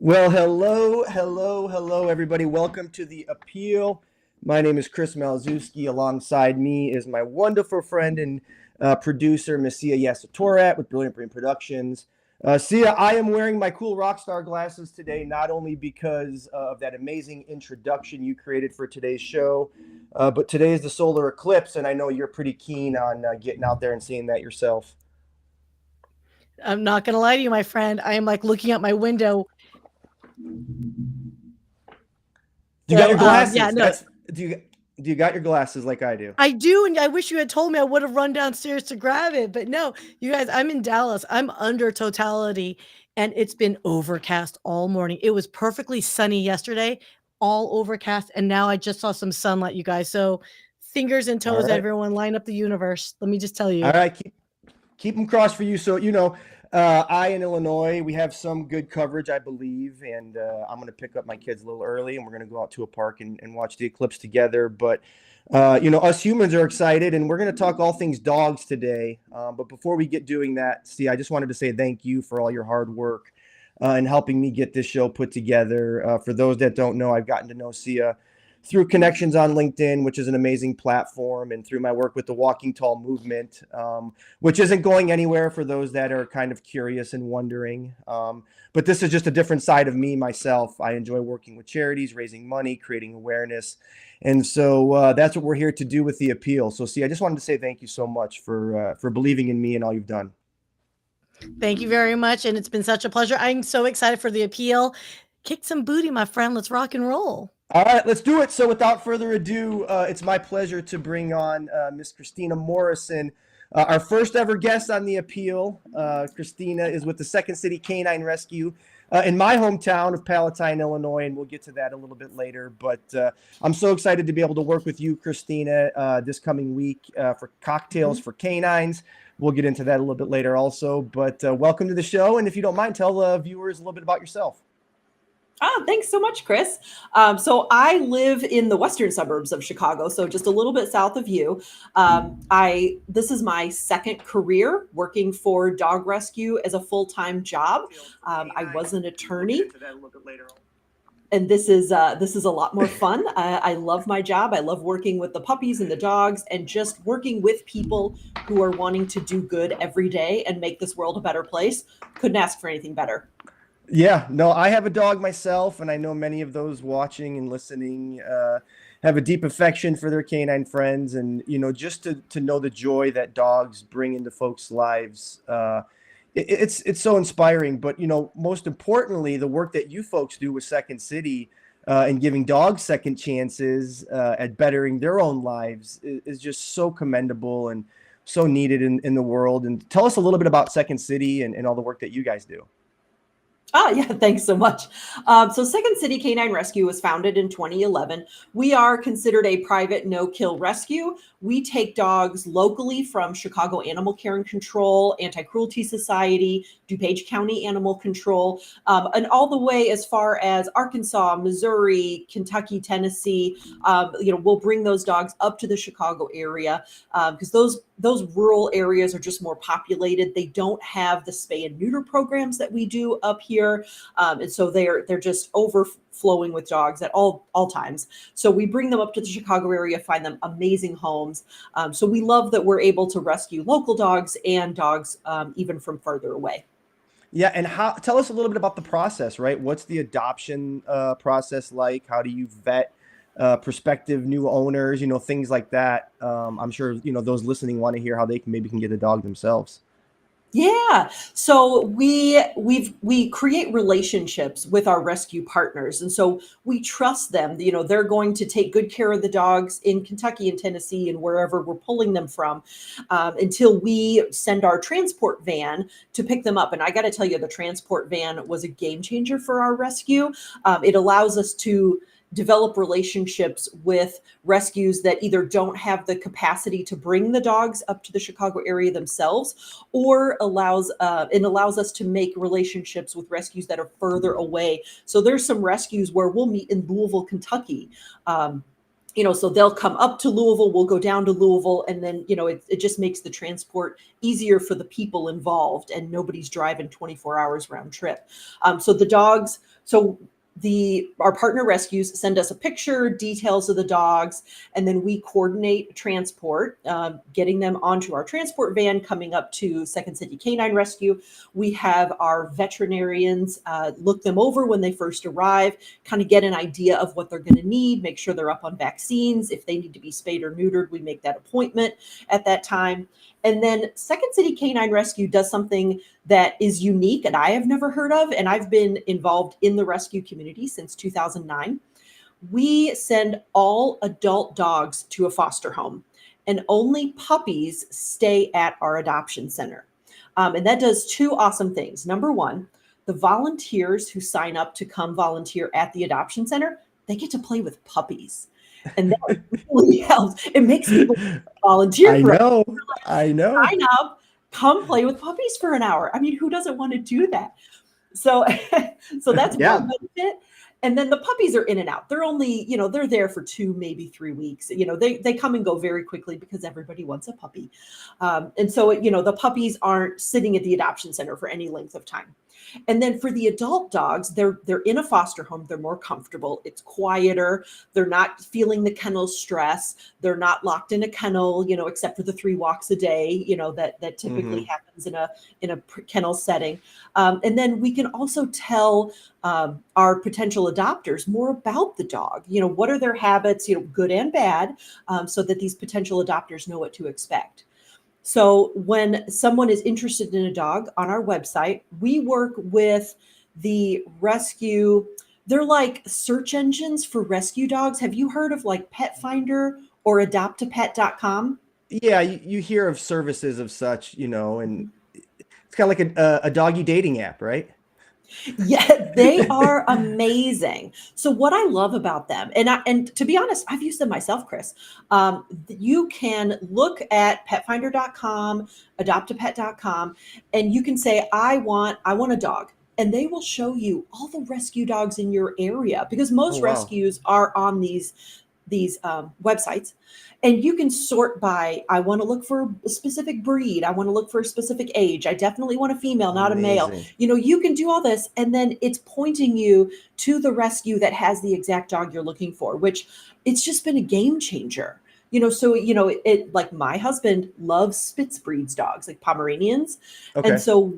Well, hello, everybody. Welcome to the appeal. My name is Chris Malzewski. Alongside me is my wonderful friend and producer, Miss Sia Yasatorat with Brilliant Brain Productions. Sia, I am wearing my cool rock star glasses today, not only because of that amazing introduction you created for today's show, but today is the solar eclipse, and I know you're pretty keen on getting out there and seeing that yourself. I'm not gonna lie to you, my friend. I am like looking out my window. Do you got your Yeah, glasses? no, Do you got your glasses like I do? I do, and I wish you had told me. I would have run downstairs to grab it, but no, you guys. I'm in Dallas. I'm under totality, and it's been overcast all morning. It was perfectly sunny yesterday, all overcast, and now I just saw some sunlight, you guys. So, fingers and All toes, right. everyone, line up the universe. Let me just tell All you. right, keep them crossed for you. So I in Illinois, we have some good coverage, I believe, and I'm going to pick up my kids a little early, and we're going to go out to a park and watch the eclipse together. But us humans are excited, and we're going to talk all things dogs today. But before we get doing that, see, I just wanted to say thank you for all your hard work in helping me get this show put together. For those that don't know, I've gotten to know Sia through connections on LinkedIn, which is an amazing platform, and through my work with the Walking Tall movement, which isn't going anywhere for those that are kind of curious and wondering. But this is just a different side of me, myself. I enjoy working with charities, raising money, creating awareness. And so that's what we're here to do with the appeal. So, see, I just wanted to say thank you so much for believing in me and all you've done. Thank you very much, and it's been such a pleasure. I'm so excited for the appeal. Kick some booty, my friend. Let's rock and roll. All right, let's do it. So, without further ado, it's my pleasure to bring on Miss Christina Morrison, our first ever guest on the appeal. Christina is with the Second City Canine Rescue in my hometown of Palatine, Illinois, and we'll get to that a little bit later. But I'm so excited to be able to work with you, Christina, this coming week for Cocktails for Canines. We'll get into that a little bit later also. But welcome to the show. And if you don't mind, tell the viewers a little bit about yourself. Thanks so much, Chris. So I live in the western suburbs of Chicago, so just a little bit south of you. This is my second career working for dog rescue as a full-time job. I was an attorney, and this is a lot more fun. I love my job. I love working with the puppies and the dogs, and just working with people who are wanting to do good every day and make this world a better place. Couldn't ask for anything better. Yeah, no, I have a dog myself, and I know many of those watching and listening have a deep affection for their canine friends. And, just to know the joy that dogs bring into folks' lives, it's so inspiring. But, most importantly, the work that you folks do with Second City and giving dogs second chances at bettering their own lives is just so commendable and so needed in the world. And tell us a little bit about Second City and all the work that you guys do. Yeah, thanks so much. So Second City Canine Rescue was founded in 2011. We are considered a private no-kill rescue. We take dogs locally from Chicago Animal Care and Control, Anti-Cruelty Society, DuPage County Animal Control, and all the way as far as Arkansas, Missouri, Kentucky, Tennessee. We'll bring those dogs up to the Chicago area because those rural areas are just more populated. They don't have the spay and neuter programs that we do up here. And so they're just overflowing with dogs at all times. So we bring them up to the Chicago area, find them amazing homes. So we love that we're able to rescue local dogs and dogs even from further away. Yeah, and tell us a little bit about the process, right? What's the adoption process like? How do you vet prospective new owners, things like that? I'm sure, those listening want to hear how they can get a dog themselves. Yeah. So we create relationships with our rescue partners. And so we trust them. They're going to take good care of the dogs in Kentucky and Tennessee and wherever we're pulling them from until we send our transport van to pick them up. And I got to tell you, the transport van was a game changer for our rescue. It allows us to develop relationships with rescues that either don't have the capacity to bring the dogs up to the Chicago area themselves, or allows us to make relationships with rescues that are further away. So there's some rescues where we'll meet in Louisville, Kentucky. So they'll come up to Louisville, we'll go down to Louisville, and then, it just makes the transport easier for the people involved, and nobody's driving 24 hours round trip. So the dogs, our partner rescues send us a picture, details of the dogs, and then we coordinate transport, getting them onto our transport van, coming up to Second City Canine Rescue. We have our veterinarians look them over when they first arrive, kind of get an idea of what they're going to need, make sure they're up on vaccines. If they need to be spayed or neutered, we make that appointment at that time. And then Second City Canine Rescue does something that is unique and I have never heard of, and I've been involved in the rescue community since 2009. We send all adult dogs to a foster home, and only puppies stay at our adoption center. And that does two awesome things. Number one, the volunteers who sign up to come volunteer at the adoption center, they get to play with puppies. And that really helps. It makes people volunteer for us. I know. Sign up, come play with puppies for an hour. I mean, who doesn't want to do that? So that's one benefit. And then the puppies are in and out. They're only, they're there for 2, maybe 3 weeks. They come and go very quickly because everybody wants a puppy. And so, the puppies aren't sitting at the adoption center for any length of time. And then for the adult dogs, they're in a foster home. They're more comfortable. It's quieter. They're not feeling the kennel stress. They're not locked in a kennel, except for the 3 walks a day, that typically happens in a kennel setting. And then we can also tell our potential adopters more about the dog. What are their habits, good and bad, so that these potential adopters know what to expect. So when someone is interested in a dog on our website, we work with the rescue. They're like search engines for rescue dogs. Have you heard of like Pet Finder or adoptapet.com? Yeah, you hear of services of such, and it's kind of like a doggy dating app, right? Yeah, they are amazing. So what I love about them, and to be honest, I've used them myself, Chris. You can look at petfinder.com, adoptapet.com, and you can say, I want a dog. And they will show you all the rescue dogs in your area, because most rescues are on these websites. And you can sort by, I want to look for a specific breed. I want to look for a specific age. I definitely want a female, not a male. You can do all this. And then it's pointing you to the rescue that has the exact dog you're looking for, which it's just been a game changer. It like my husband loves Spitz breeds dogs, like Pomeranians. Okay. And so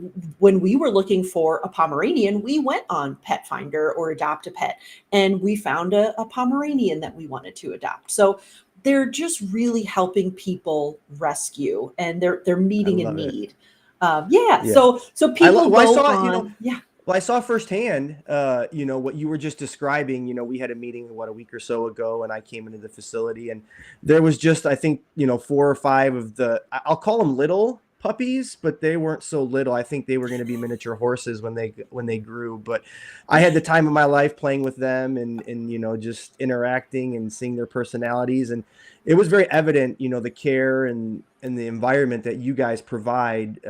when we were looking for a Pomeranian, we went on Pet Finder or Adopt a Pet, and we found a Pomeranian that we wanted to adopt. So they're just really helping people rescue, and they're meeting a need. So people Well, I saw firsthand, what you were just describing. We had a meeting, a week or so ago, and I came into the facility, and there was just, I think, 4 or 5 of I'll call them little puppies, but they weren't so little. I think they were going to be miniature horses when they grew. But I had the time of my life playing with them and just interacting and seeing their personalities. And it was very evident, the care and the environment that you guys provide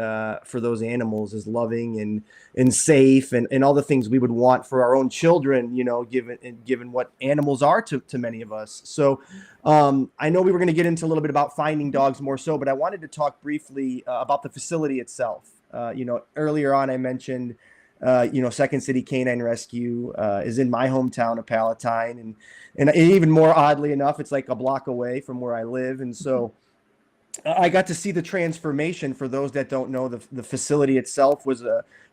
for those animals is loving and safe and all the things we would want for our own children, given what animals are to many of us. So I know we were going to get into a little bit about finding dogs more so, but I wanted to talk briefly about the facility itself. Earlier on, I mentioned, Second City Canine Rescue is in my hometown of Palatine. And even more oddly enough, it's like a block away from where I live. And so I got to see the transformation. For those that don't know, the facility itself was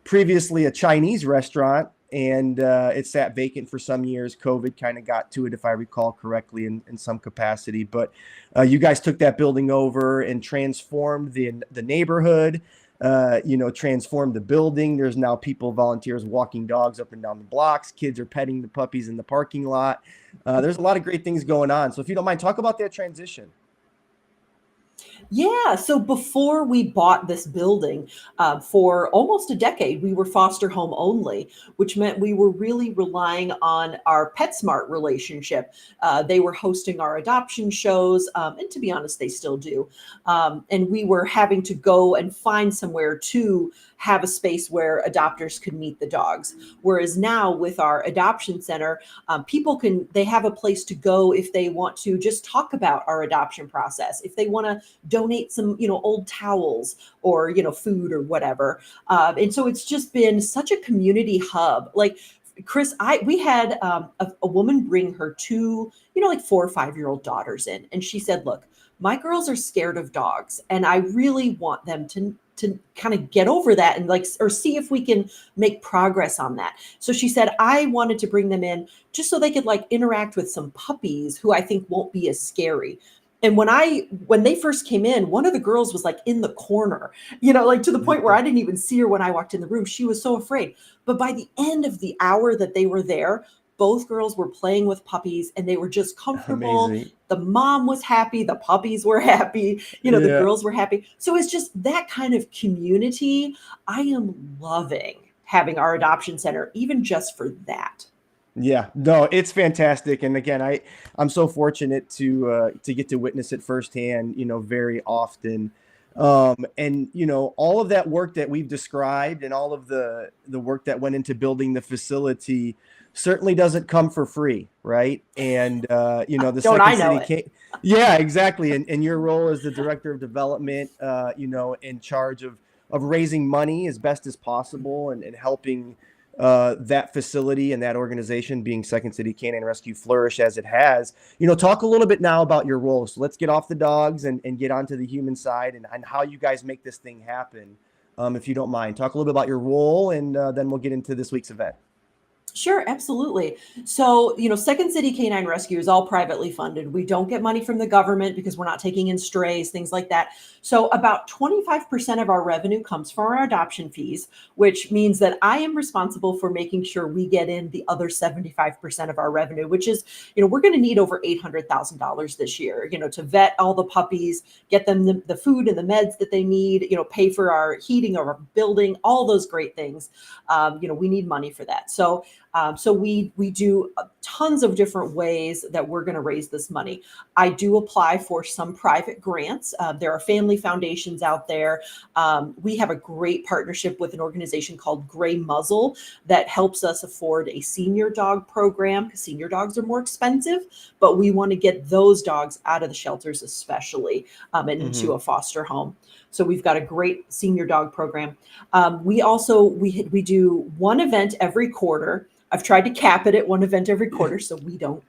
previously a Chinese restaurant, and it sat vacant for some years. COVID kind of got to it, if I recall correctly, in some capacity. But you guys took that building over and transformed the neighborhood, transformed the building. There's now volunteers walking dogs up and down the blocks. Kids are petting the puppies in the parking lot. There's a lot of great things going on. So if you don't mind, talk about that transition. Yeah. So before we bought this building, for almost a decade, we were foster home only, which meant we were really relying on our PetSmart relationship. They were hosting our adoption shows, and to be honest, they still do. And we were having to go and find somewhere to have a space where adopters could meet the dogs. Whereas now with our adoption center, people they have a place to go if they want to just talk about our adoption process, if they want to donate some, old towels or, food or whatever. And so it's just been such a community hub. Like Chris, we had a woman bring her two, like 4 or 5 year old daughters in, and she said, "Look, my girls are scared of dogs, and I really want them to kind of get over that and or see if we can make progress on that." So she said, "I wanted to bring them in just so they could interact with some puppies who I think won't be as scary." And when they first came in, one of the girls was in the corner, to the point where I didn't even see her when I walked in the room. She was so afraid. But by the end of the hour that they were there, both girls were playing with puppies and they were just comfortable. Amazing. The mom was happy, the puppies were happy, the Yeah. girls were happy. So it's just that kind of community. I am loving having our adoption center, even just for that. Yeah, no, it's fantastic. And again, I'm so fortunate to get to witness it firsthand, very often. And all of that work that we've described and all of the work that went into building the facility certainly doesn't come for free, right? And the Don't I Second know City it? yeah, exactly. And your role as the director of development, in charge of raising money as best as possible and helping that facility and that organization, being Second City Canine Rescue, flourish as it has. Talk a little bit now about your role. So let's get off the dogs and get onto the human side and how you guys make this thing happen. If you don't mind, talk a little bit about your role, and then we'll get into this week's event. Sure, absolutely. So, Second City Canine Rescue is all privately funded. We don't get money from the government because we're not taking in strays, things like that. So, about 25% of our revenue comes from our adoption fees, which means that I am responsible for making sure we get in the other 75% of our revenue, which is, we're going to need over $800,000 this year, to vet all the puppies, get them the food and the meds that they need, pay for our heating of our building, all those great things. We need money for that. So we do tons of different ways that we're going to raise this money. I do apply for some private grants. There are family foundations out there. We have a great partnership with an organization called Gray Muzzle that helps us afford a senior dog program, because senior dogs are more expensive, but we want to get those dogs out of the shelters, especially, and into a foster home. So we've got a great senior dog program. We do one event every quarter. I've tried to cap it at one event every quarter so we don't,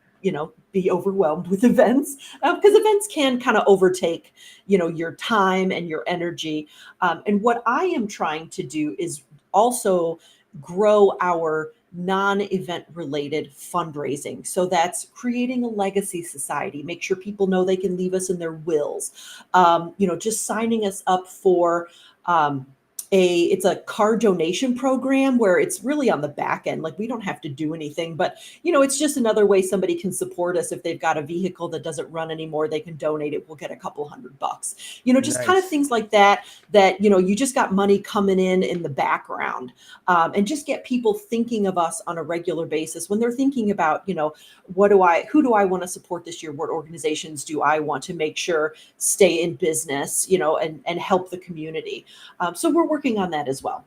be overwhelmed with events, because events can kind of overtake, your time and your energy. And what I am trying to do is also grow our non-event related fundraising. So that's creating a legacy society, make sure people know they can leave us in their wills, just signing us up for it's a car donation program where it's really on the back end. We don't have to do anything, but it's just another way somebody can support us. If they've got a vehicle that doesn't run anymore, they can donate it. We'll get a couple $100, just kind of Nice. things like that, you just got money coming in the background, and just get people thinking of us on a regular basis when they're thinking about, who do I want to support this year? What organizations do I want to make sure stay in business, and help the community? So we're working on that as well.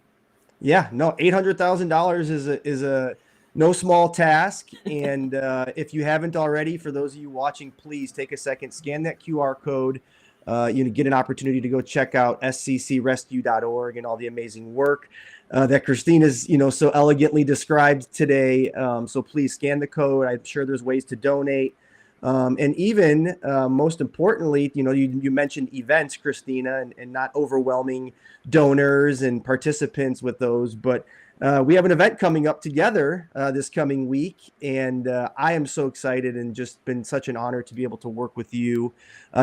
Yeah, no, $800,000 is a no small task. And if you haven't already, for those of you watching, please take a second, scan that QR code. Get an opportunity to go check out sccrescue.org and all the amazing work that Christina's, so elegantly described today. So please scan the code. I'm sure there's ways to donate. And even most importantly, you mentioned events, Christina, and not overwhelming donors and participants with those. But we have an event coming up together this coming week. And I am so excited, and just been such an honor to be able to work with you,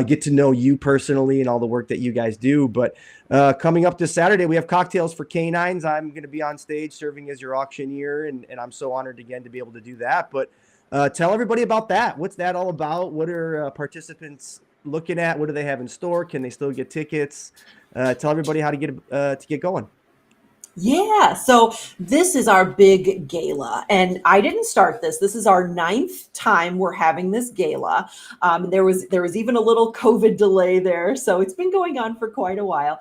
get to know you personally and all the work that you guys do. But coming up this Saturday, we have Cocktails for Canines. I'm going to be on stage serving as your auctioneer, and I'm so honored again to be able to do that. But tell everybody about that. What's that all about? What are participants looking at? What do they have in store? Can they still get tickets? Tell everybody how to get going. Yeah, so this is our big gala, and I didn't start this. This is our 9th time we're having this gala. There was even a little COVID delay there, so it's been going on for quite a while.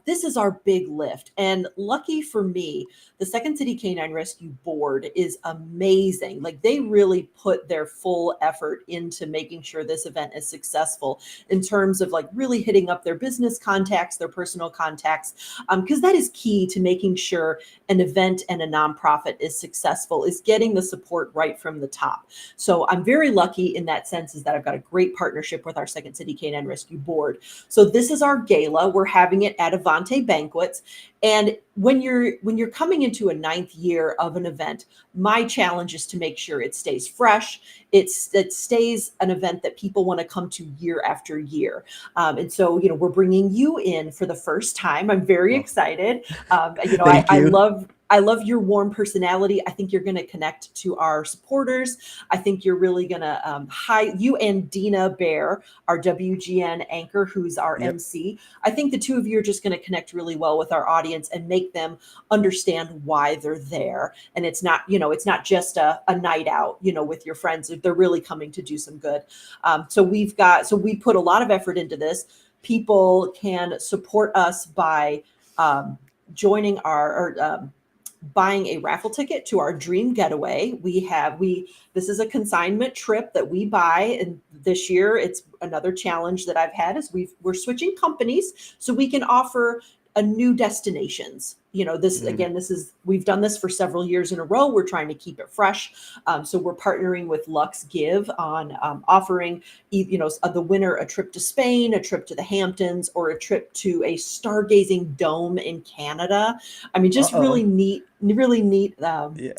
This is our big lift, and lucky for me, the Second City Canine Rescue Board is amazing. Like, they really put their full effort into making sure this event is successful in terms of like really hitting up their business contacts, their personal contacts, because that is key to making sure an event and a nonprofit is successful, is getting the support right from the top. So I'm very lucky in that sense, is that I've got a great partnership with our Second City Canine Rescue Board. So this is our gala. We're having it at Avante Banquets. And when you're coming into a 9th year of an event, my challenge is to make sure it stays fresh. It stays an event that people want to come to year after year. And so, we're bringing you in for the first time. I'm very excited. I love your warm personality. I think you're going to connect to our supporters. I think you're really going to you and Dina Bear, our WGN anchor, who's our MC. I think the two of you are just going to connect really well with our audience and make them understand why they're there. And it's not just a night out, with your friends. They're really coming to do some good. So we put a lot of effort into this. People can support us by joining buying a raffle ticket to our dream getaway. This is a consignment trip that we buy, and this year it's another challenge that I've had is we're switching companies so we can offer a new destinations. We've done this for several years in a row. We're trying to keep it fresh. So we're partnering with Lux Give on offering, the winner a trip to Spain, a trip to the Hamptons, or a trip to a stargazing dome in Canada. I mean, just really neat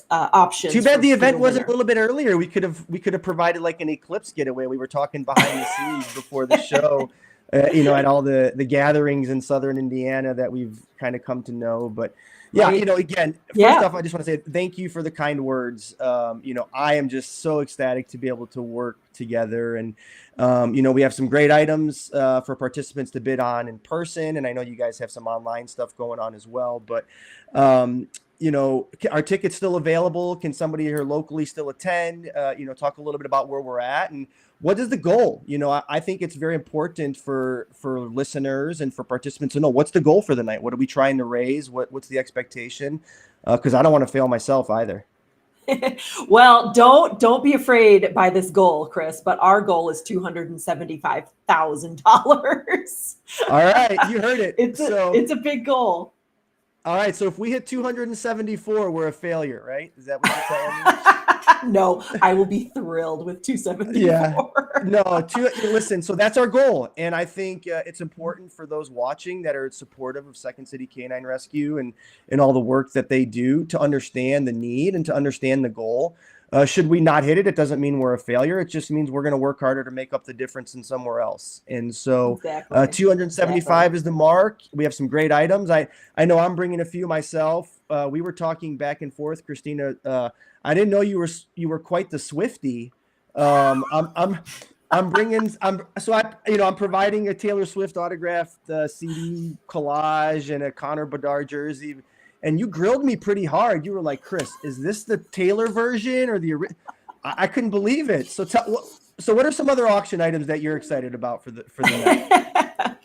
options. Too bad the event wasn't a little bit earlier. We could have provided like an eclipse getaway. We were talking behind the scenes before the show. At all the gatherings in Southern Indiana that we've kind of come to know. But again, first off, I just want to say thank you for the kind words. I am just so ecstatic to be able to work together. And, we have some great items for participants to bid on in person. And I know you guys have some online stuff going on as well. But, are tickets still available? Can somebody here locally still attend? Talk a little bit about where we're at and what is the goal? I think it's very important for listeners and for participants to know what's the goal for the night. What are we trying to raise? What's the expectation? Because I don't want to fail myself either. Well, don't be afraid by this goal, Chris, but our goal is $275,000. All right. You heard it. It's a big goal. All right. So if we hit 274, we're a failure, right? Is that what you're telling me? No, I will be thrilled with 274. Yeah. No, listen, so that's our goal. And I think it's important for those watching that are supportive of Second City Canine Rescue and all the work that they do to understand the need and to understand the goal. Should we not hit it, it doesn't mean we're a failure. It just means we're going to work harder to make up the difference in somewhere else. And so 275 is the mark. We have some great items. I know I'm bringing a few myself. We were talking back and forth, Christina. I didn't know you were quite the Swiftie. I'm providing a Taylor Swift autographed CD collage and a Connor Bedard jersey. And you grilled me pretty hard. You were like, Chris, is this the Taylor version or the original? I couldn't believe it. So what are some other auction items that you're excited about for the night?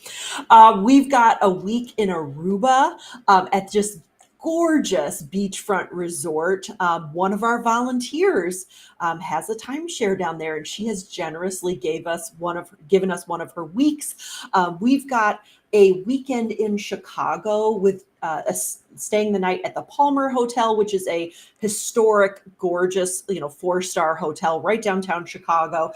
We've got a week in Aruba at just gorgeous beachfront resort. One of our volunteers has a timeshare down there, and she has generously given us one of her weeks. We've got a weekend in Chicago with staying the night at the Palmer Hotel, which is a historic, gorgeous, 4-star hotel right downtown Chicago,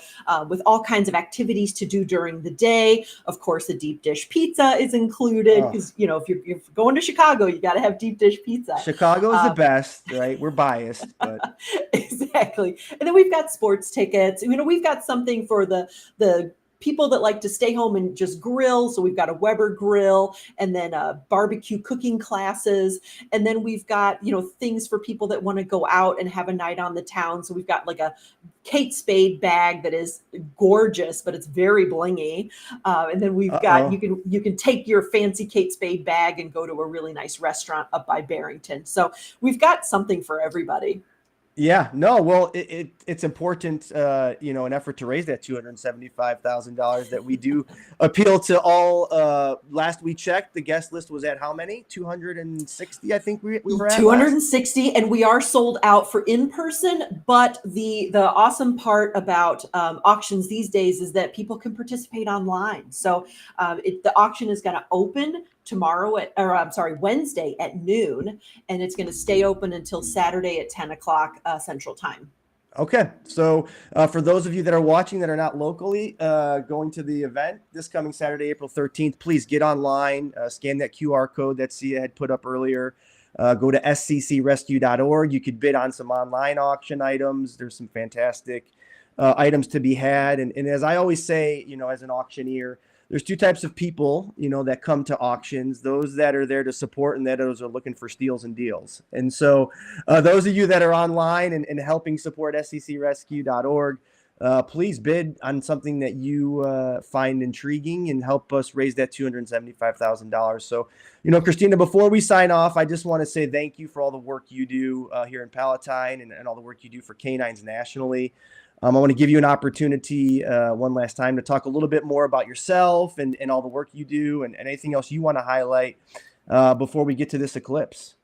with all kinds of activities to do during the day. Of course, the deep dish pizza is included because if you're going to Chicago, you got to have deep dish pizza. Chicago is the best, right? We're biased, but exactly. And then we've got sports tickets. We've got something for the people that like to stay home and just grill. So we've got a Weber grill, and then barbecue cooking classes. And then we've got, things for people that want to go out and have a night on the town. So we've got like a Kate Spade bag that is gorgeous, but it's very blingy. And then we've got, you can take your fancy Kate Spade bag and go to a really nice restaurant up by Barrington. So we've got something for everybody. Yeah, no, well, it's important, an effort to raise that $275,000 that we do appeal to all. Last we checked, the guest list was at how many? 260, I think we were at. 260, and we are sold out for in person. But the awesome part about auctions these days is that people can participate online. So the auction is going to open Wednesday at noon, and it's going to stay open until Saturday at 10 o'clock Central Time. Okay, so for those of you that are watching that are not locally going to the event this coming Saturday, April 13th, please get online, scan that QR code that Sia had put up earlier. Go to sccrescue.org. You could bid on some online auction items. There's some fantastic items to be had. And as I always say, as an auctioneer, there's two types of people, that come to auctions, those that are there to support and those are looking for steals and deals. And so those of you that are online and helping support sccrescue.org, please bid on something that you find intriguing and help us raise that $275,000. So, Christina, before we sign off, I just want to say thank you for all the work you do here in Palatine and all the work you do for canines nationally. I want to give you an opportunity one last time to talk a little bit more about yourself and all the work you do and anything else you want to highlight before we get to this eclipse.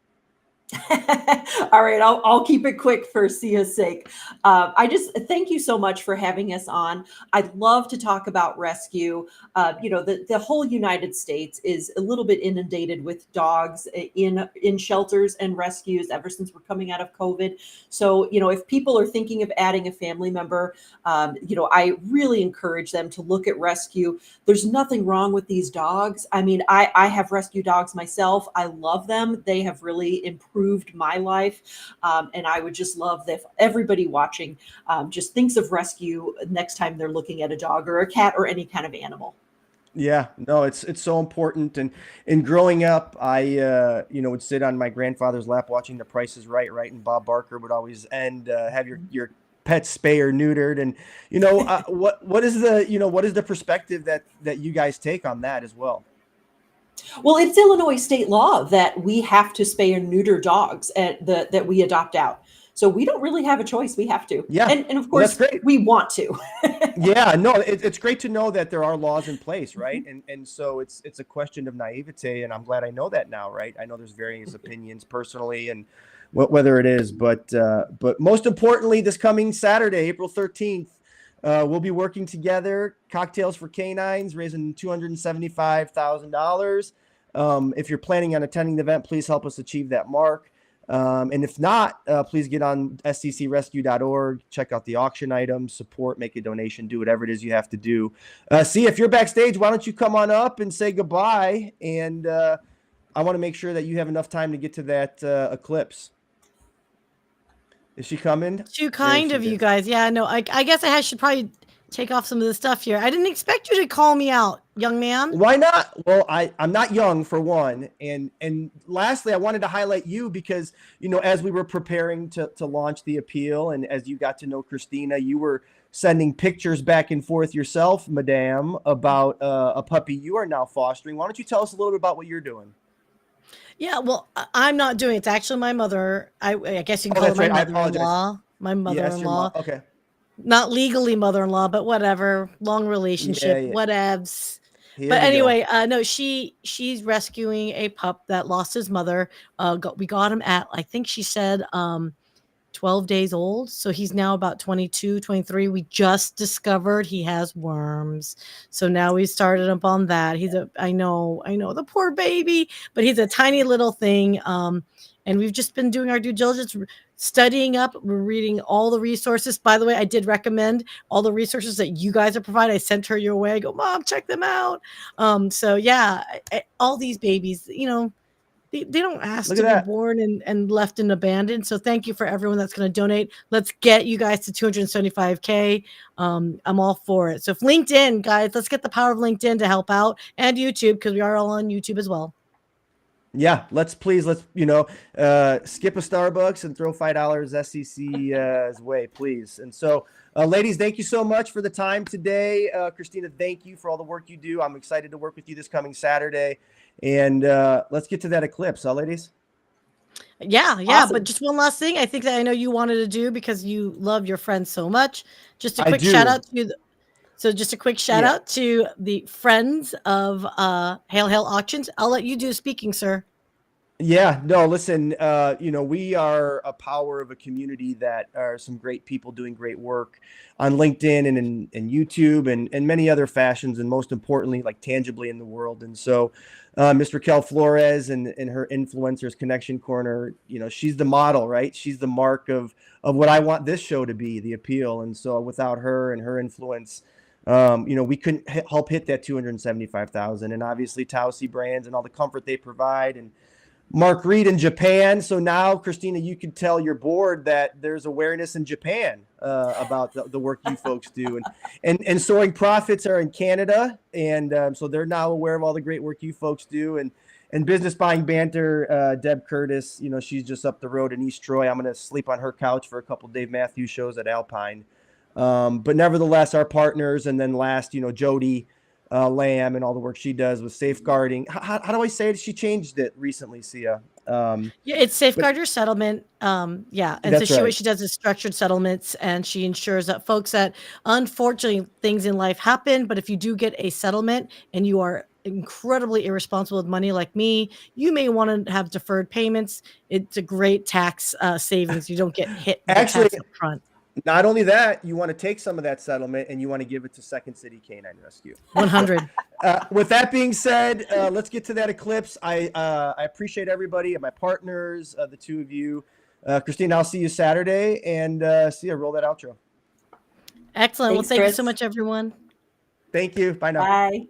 All right, I'll keep it quick for Sia's sake. I just thank you so much for having us on. I'd love to talk about rescue. The whole United States is a little bit inundated with dogs in shelters and rescues ever since we're coming out of COVID. So, if people are thinking of adding a family member, I really encourage them to look at rescue. There's nothing wrong with these dogs. I mean, I have rescue dogs myself. I love them. They have really improved my life. And I would just love that if everybody watching just thinks of rescue next time they're looking at a dog or a cat or any kind of animal. Yeah, no, it's so important. And in growing up, I would sit on my grandfather's lap watching The Price is Right, and Bob Barker would always end have your pet spay or neutered. And what is the perspective that you guys take on that as well? Well, it's Illinois state law that we have to spay or neuter dogs that we adopt out. So we don't really have a choice. We have to. Yeah. And of course, we want to. Yeah, no, it's great to know that there are laws in place, right? And so it's a question of naivete, and I'm glad I know that now, right? I know there's various opinions personally and whether it is, but most importantly, this coming Saturday, April 13th, we'll be working together, Cocktails for Canines, raising $275,000. If you're planning on attending the event, please help us achieve that mark. And if not, please get on sccrescue.org, check out the auction items, support, make a donation, do whatever it is you have to do. See, if you're backstage, why don't you come on up and say goodbye? And I want to make sure that you have enough time to get to that eclipse. Is she coming? Too kind of you guys. Yeah, no, I guess I should probably take off some of the stuff here. I didn't expect you to call me out, young man. Why not? Well, I'm not young, for one. And lastly, I wanted to highlight you because, as we were preparing to launch the appeal and as you got to know Christina, you were sending pictures back and forth yourself, madame, about a puppy you are now fostering. Why don't you tell us a little bit about what you're doing? Yeah, well, I'm not doing it. It's actually my mother. I guess you can call her my mother-in-law. My mother-in-law. Yes, okay. Not legally mother-in-law, but whatever. Long relationship, Yeah. whatevs. Here But we anyway, no, she's rescuing a pup that lost his mother. We got him at, I think she said, 12 days old. So he's now about 22, 23. We just discovered he has worms. So now we started up on that. I know, the poor baby, but he's a tiny little thing. And we've just been doing our due diligence, studying up. We're reading all the resources. By the way, I did recommend all the resources that you guys have provided. I sent her your way. I go, Mom, check them out. So yeah, all these babies, they don't ask Look to at be that. born and left and abandoned. So thank you for everyone that's going to donate. Let's get you guys to 275K. I'm all for it. So if LinkedIn, guys, let's get the power of LinkedIn to help out, and YouTube, because we are all on YouTube as well. Yeah, let's skip a Starbucks and throw $5 SEC's way, please. And so, ladies, thank you so much for the time today. Christina, thank you for all the work you do. I'm excited to work with you this coming Saturday. And let's get to that eclipse, huh, ladies? Yeah. Awesome. But just one last thing, I think that I know you wanted to do because you love your friends so much. Just a I quick shout do. out to just a quick shout Yeah. out to the friends of Hail Auctions. I'll let you do speaking, sir. Yeah, no, listen, we are a power of a community that are some great people doing great work on LinkedIn and in YouTube and many other fashions, and most importantly, like tangibly in the world. And so, Mr. Kel Flores and her influencers connection corner, she's the model, right? She's the mark of what I want this show to be, the appeal. And so without her and her influence, we couldn't help hit that 275,000. And obviously Tausi Brands and all the comfort they provide, and Mark Reed in Japan. So now, Christina, you can tell your board that there's awareness in Japan about the work you folks do. And Soaring Profits are in Canada. And so they're now aware of all the great work you folks do. And Business Buying Banter, Deb Curtis, she's just up the road in East Troy. I'm going to sleep on her couch for a couple of Dave Matthews shows at Alpine. But nevertheless, our partners. And then last, Jody Lamb and all the work she does with safeguarding. How do I say it? She changed it recently, Sia. Yeah, it's safeguard your settlement. And That's so right. what she does is structured settlements, and she ensures that folks that unfortunately things in life happen, but if you do get a settlement and you are incredibly irresponsible with money like me, you may want to have deferred payments. It's a great tax savings. You don't get hit with the Actually, tax up front. not only that, you want to take some of that settlement and you want to give it to Second City Canine Rescue. 100. With that being said, let's get to that eclipse. I appreciate everybody and my partners, the two of you. Christine, I'll see you Saturday, and see you. Roll that outro. Excellent. Thanks, Well, thank you Chris. so much, everyone. Thank you. Bye now. Bye.